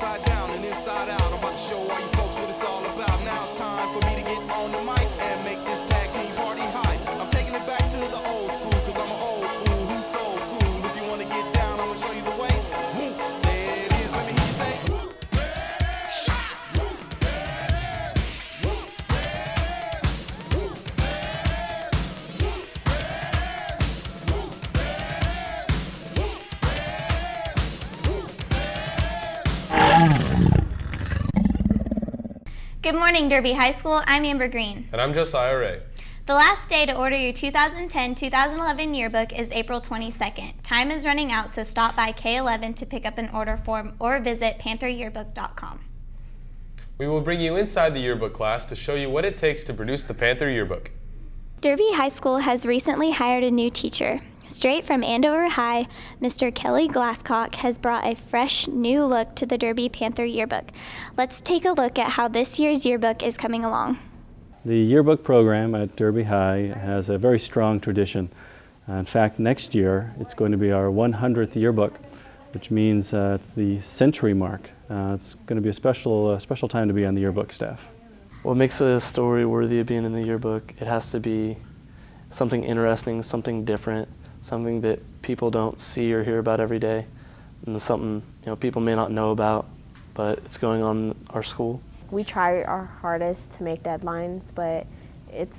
upside down and inside out. I'm about to show all you folks what it's all about. Now it's time for me to get on the mic and make this tag team party hype. I'm taking it back to the old school, cause I'm an old fool who's so cool. If you wanna get down, I'm gonna show you the way. Whoop, there it is, let me hear you say. Whoop, Good morning, Derby High School. I'm Amber Green. And I'm Josiah Ray. The last day to order your 2010-2011 yearbook is April 22nd. Time is running out, so stop by K11 to pick up an order form or visit pantheryearbook.com. We will bring you inside the yearbook class to show you what it takes to produce the Panther yearbook. Derby High School has recently hired a new teacher. Straight from Andover High, Mr. Kelly Glasscock has brought a fresh, new look to the Derby Panther yearbook. Let's take a look at how this year's yearbook is coming along. The yearbook program at Derby High has a very strong tradition. In fact, next year it's going to be our 100th yearbook, which means it's the century mark. It's going to be a special time to be on the yearbook staff. What makes a story worthy of being in the yearbook? It has to be something interesting, something different, something that people don't see or hear about every day, and something people may not know about, but it's going on in our school. We try our hardest to make deadlines, but it's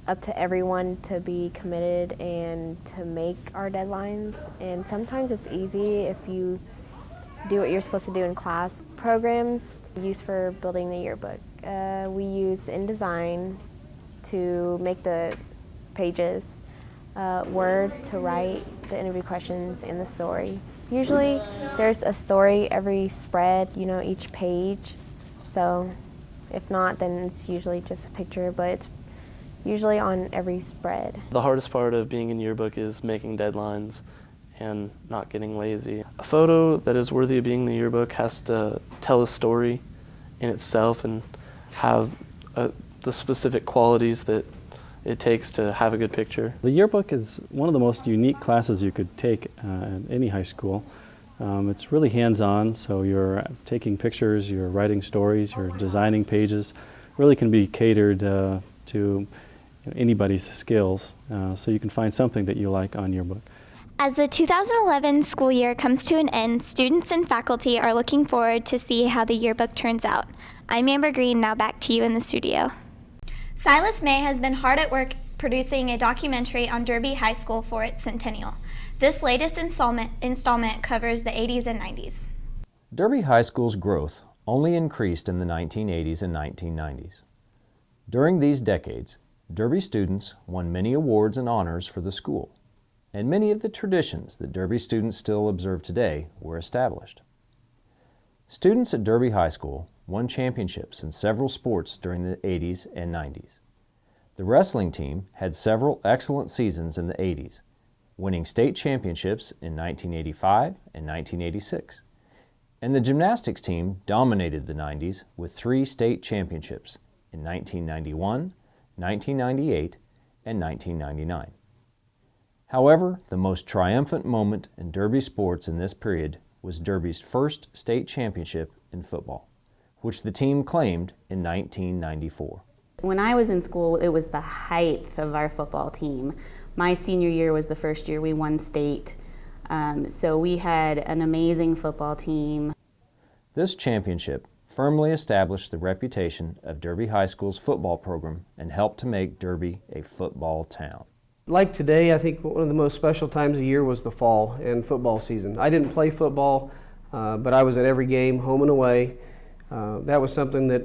up to everyone to be committed and to make our deadlines. And sometimes it's easy if you do what you're supposed to do in class. Programs used for building the yearbook. We use InDesign to make the pages, Word to write the interview questions and the story. Usually there's a story every spread, each page. So if not, then it's usually just a picture, but it's usually on every spread. The hardest part of being in yearbook is making deadlines and not getting lazy. A photo that is worthy of being in the yearbook has to tell a story in itself and have the specific qualities that it takes to have a good picture. The yearbook is one of the most unique classes you could take at any high school. It's really hands-on, so you're taking pictures, you're writing stories, you're designing pages. Really can be catered to anybody's skills, so you can find something that you like on yearbook. As the 2011 school year comes to an end, students and faculty are looking forward to see how the yearbook turns out. I'm Amber Green, now back to you in the studio. Silas May has been hard at work producing a documentary on Derby High School for its centennial. This latest installment covers the 80s and 90s. Derby High School's growth only increased in the 1980s and 1990s. During these decades, Derby students won many awards and honors for the school, and many of the traditions that Derby students still observe today were established. Students at Derby High School won championships in several sports during the 80s and 90s. The wrestling team had several excellent seasons in the 80s, winning state championships in 1985 and 1986. And the gymnastics team dominated the 90s with 3 state championships in 1991, 1998, and 1999. However, the most triumphant moment in Derby sports in this period was Derby's first state championship in football, which the team claimed in 1994. When I was in school, it was the height of our football team. My senior year was the first year we won state, so we had an amazing football team. This championship firmly established the reputation of Derby High School's football program and helped to make Derby a football town. Like today, I think one of the most special times of year was the fall and football season. I didn't play football, but I was at every game, home and away. That was something that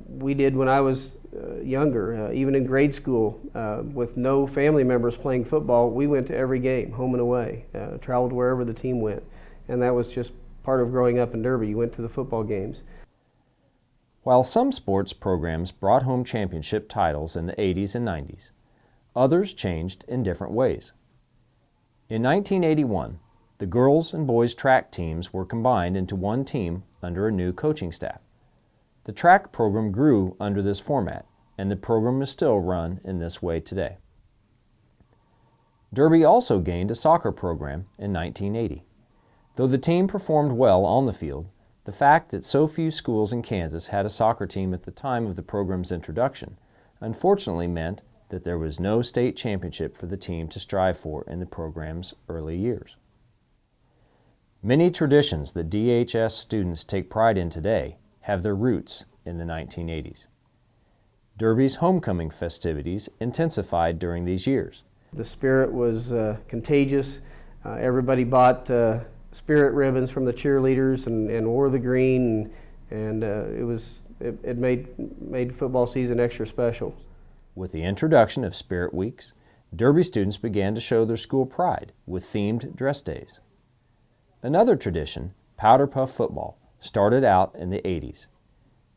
we did when I was younger, even in grade school. With no family members playing football, we went to every game, home and away, traveled wherever the team went. And that was just part of growing up in Derby. You went to the football games. While some sports programs brought home championship titles in the 80s and 90s, others changed in different ways. In 1981, the girls and boys track teams were combined into one team under a new coaching staff. The track program grew under this format, and the program is still run in this way today. Derby also gained a soccer program in 1980. Though the team performed well on the field, The fact that so few schools in Kansas had a soccer team at the time of the program's introduction unfortunately meant that there was no state championship for the team to strive for in the program's early years. Many traditions that DHS students take pride in today have their roots in the 1980s. Derby's homecoming festivities intensified during these years. The spirit was contagious. Everybody bought spirit ribbons from the cheerleaders and wore the green, and it made football season extra special. With the introduction of Spirit Weeks, Derby students began to show their school pride with themed dress days. Another tradition, powder puff football, started out in the 80s.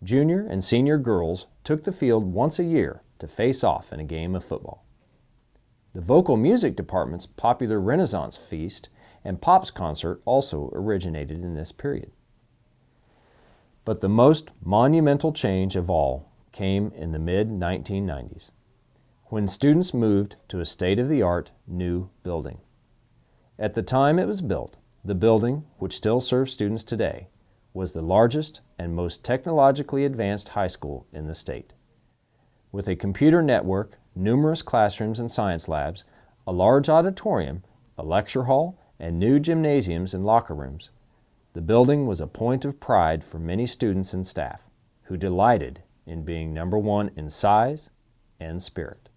Junior and senior girls took the field once a year to face off in a game of football. The vocal music department's popular Renaissance Feast and Pops concert also originated in this period. But the most monumental change of all came in the mid-1990s, when students moved to a state-of-the-art new building. At the time it was built, the building, which still serves students today, was the largest and most technologically advanced high school in the state. With a computer network, numerous classrooms and science labs, a large auditorium, a lecture hall, and new gymnasiums and locker rooms, the building was a point of pride for many students and staff, who delighted in being number one in size and spirit.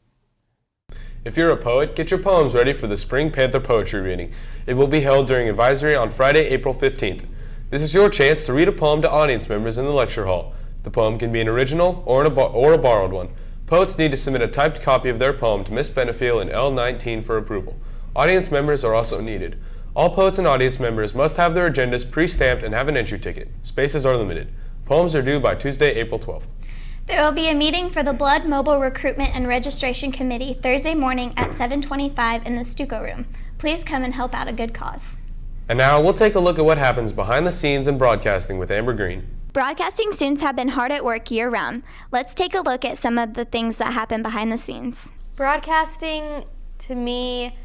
If you're a poet, get your poems ready for the Spring Panther Poetry Reading. It will be held during advisory on Friday, April 15th. This is your chance to read a poem to audience members in the lecture hall. The poem can be an original or a borrowed one. Poets need to submit a typed copy of their poem to Miss Benefiel in L19 for approval. Audience members are also needed. All poets and audience members must have their agendas pre-stamped and have an entry ticket. Spaces are limited. Poems are due by Tuesday, April 12th. There will be a meeting for the Blood Mobile Recruitment and Registration Committee Thursday morning at 7:25 in the Stucco Room. Please come and help out a good cause. And now we'll take a look at what happens behind the scenes in broadcasting with Amber Green. Broadcasting students have been hard at work year-round. Let's take a look at some of the things that happen behind the scenes. Broadcasting, to me,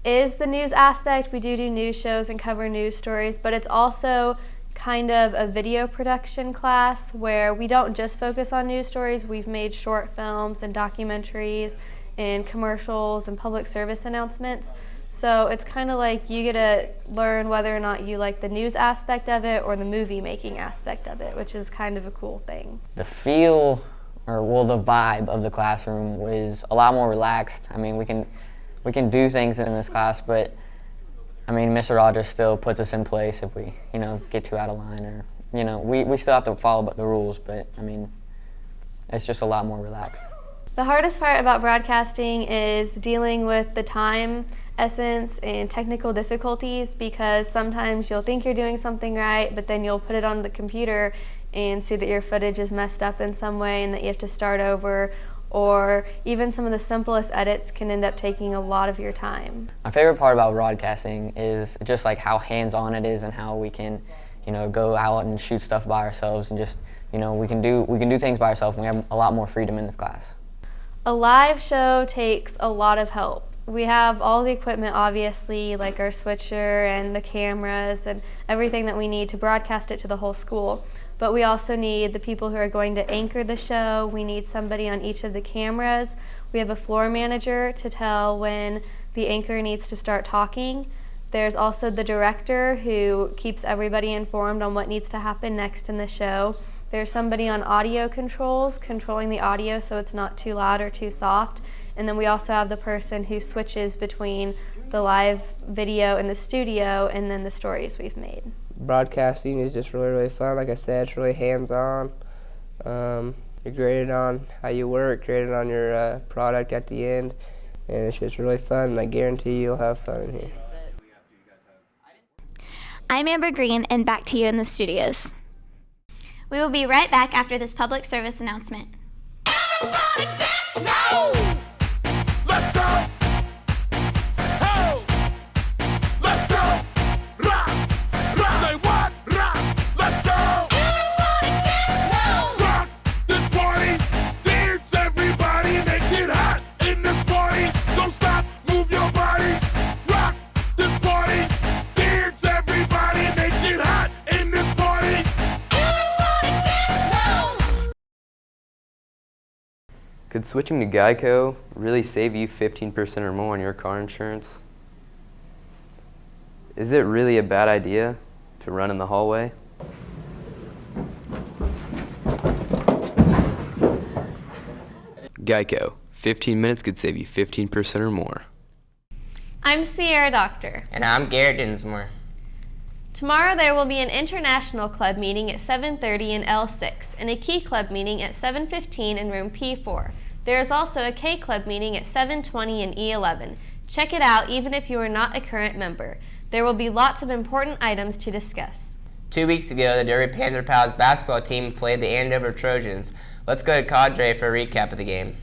is the news aspect. We do news shows and cover news stories, but it's also kind of a video production class where we don't just focus on news stories. We've made short films and documentaries and commercials and public service announcements. So it's kind of like you get to learn whether or not you like the news aspect of it or the movie making aspect of it, which is kind of a cool thing. The feel, the vibe of the classroom was a lot more relaxed. I mean, we can do things in this class, but I mean, Mr. Rogers still puts us in place if we, get too out of line, or, we still have to follow the rules, but I mean, it's just a lot more relaxed. The hardest part about broadcasting is dealing with the time essence and technical difficulties, because sometimes you'll think you're doing something right, but then you'll put it on the computer and see that your footage is messed up in some way and that you have to start over, or even some of the simplest edits can end up taking a lot of your time. My favorite part about broadcasting is just like how hands-on it is and how we can, go out and shoot stuff by ourselves and just, we can do things by ourselves, and we have a lot more freedom in this class. A live show takes a lot of help. We have all the equipment, obviously, like our switcher and the cameras and everything that we need to broadcast it to the whole school. But we also need the people who are going to anchor the show. We need somebody on each of the cameras. We have a floor manager to tell when the anchor needs to start talking. There's also the director who keeps everybody informed on what needs to happen next in the show. There's somebody on audio controls, controlling the audio so it's not too loud or too soft. And then we also have the person who switches between the live video in the studio and then the stories we've made. Broadcasting is just really, really fun. Like I said, it's really hands-on. You're graded on how you work, graded on your product at the end, and it's just really fun, and I guarantee you'll have fun in here. I'm Amber Green, and back to you in the studios. We will be right back after this public service announcement. Everybody dance now! Let's go! Ho! Let's go! Rock! Rock! Say what? Rock! Let's go! Everybody dance now! Rock this party! Dance everybody! Make it hot in this party! Don't stop! Move your body! Rock this party! Dance everybody! Make it hot in this party! Could switching to Geico really save you 15% or more on your car insurance? Is it really a bad idea to run in the hallway? Geico, 15 minutes could save you 15% or more. I'm Sierra Doctor. And I'm Garrett Dinsmore. Tomorrow there will be an international club meeting at 7:30 in L6 and a Key Club meeting at 7:15 in room P4. There is also a K Club meeting at 7:20 in E11. Check it out even if you are not a current member. There will be lots of important items to discuss. 2 weeks ago, the Derby Panther Pals basketball team played the Andover Trojans. Let's go to Cadre for a recap of the game.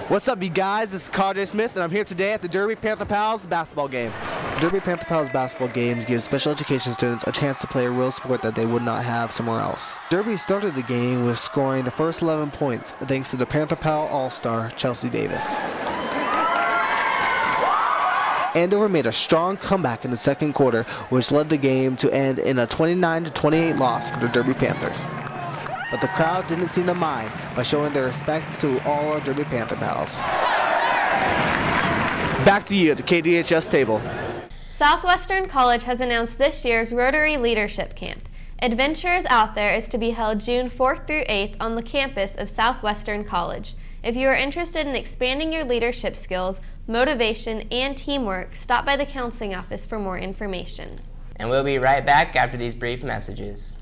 What's up, you guys? This is Cadre Smith, and I'm here today at the Derby Panther Pals basketball game. The Derby Panther Pals basketball games give special education students a chance to play a real sport that they would not have somewhere else. Derby started the game with scoring the first 11 points thanks to the Panther Pal All-Star, Chelsea Davis. Andover made a strong comeback in the second quarter, which led the game to end in a 29-28 loss for the Derby Panthers. But the crowd didn't seem to mind by showing their respect to all our Derby Panther Pals. Back to you at the KDHS table. Southwestern College has announced this year's Rotary Leadership Camp. Adventures Out There is to be held June 4th through 8th on the campus of Southwestern College. If you are interested in expanding your leadership skills, motivation, and teamwork, stop by the counseling office for more information. And we'll be right back after these brief messages.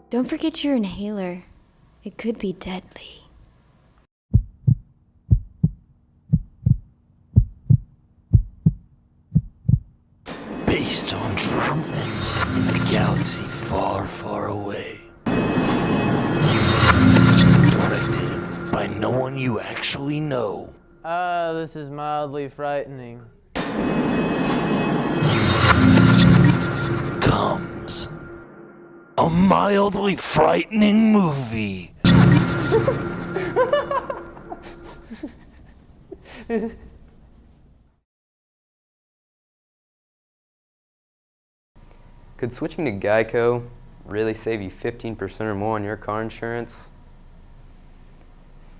Don't forget your inhaler. It could be deadly. Based on true events in a galaxy far, far away. Directed by no one you actually know. This is mildly frightening. Comes a mildly frightening movie. Could switching to Geico really save you 15% or more on your car insurance?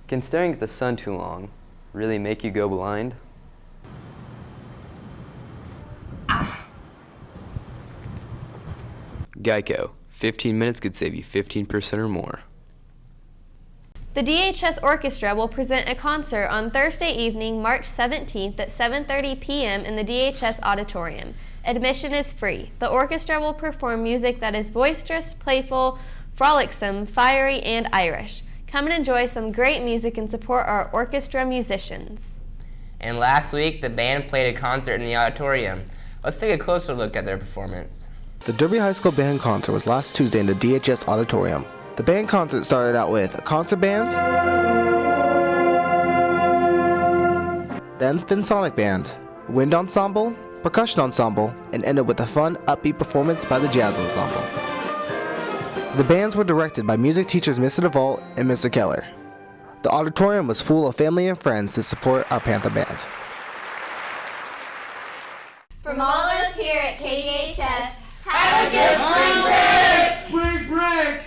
Can staring at the sun too long really make you go blind? Geico, 15 minutes could save you 15% or more. The DHS Orchestra will present a concert on Thursday evening, March 17th at 7:30 p.m. in the DHS Auditorium. Admission is free. The orchestra will perform music that is boisterous, playful, frolicsome, fiery, and Irish. Come and enjoy some great music and support our orchestra musicians. And last week, the band played a concert in the auditorium. Let's take a closer look at their performance. The Derby High School band concert was last Tuesday in the DHS Auditorium. The band concert started out with concert bands, then Finsonic Band, Wind Ensemble, Percussion Ensemble, and ended with a fun, upbeat performance by the Jazz Ensemble. The bands were directed by music teachers Mr. DeVault and Mr. Keller. The auditorium was full of family and friends to support our Panther Band. From all of us here at KDHS, have a good spring break! Spring break!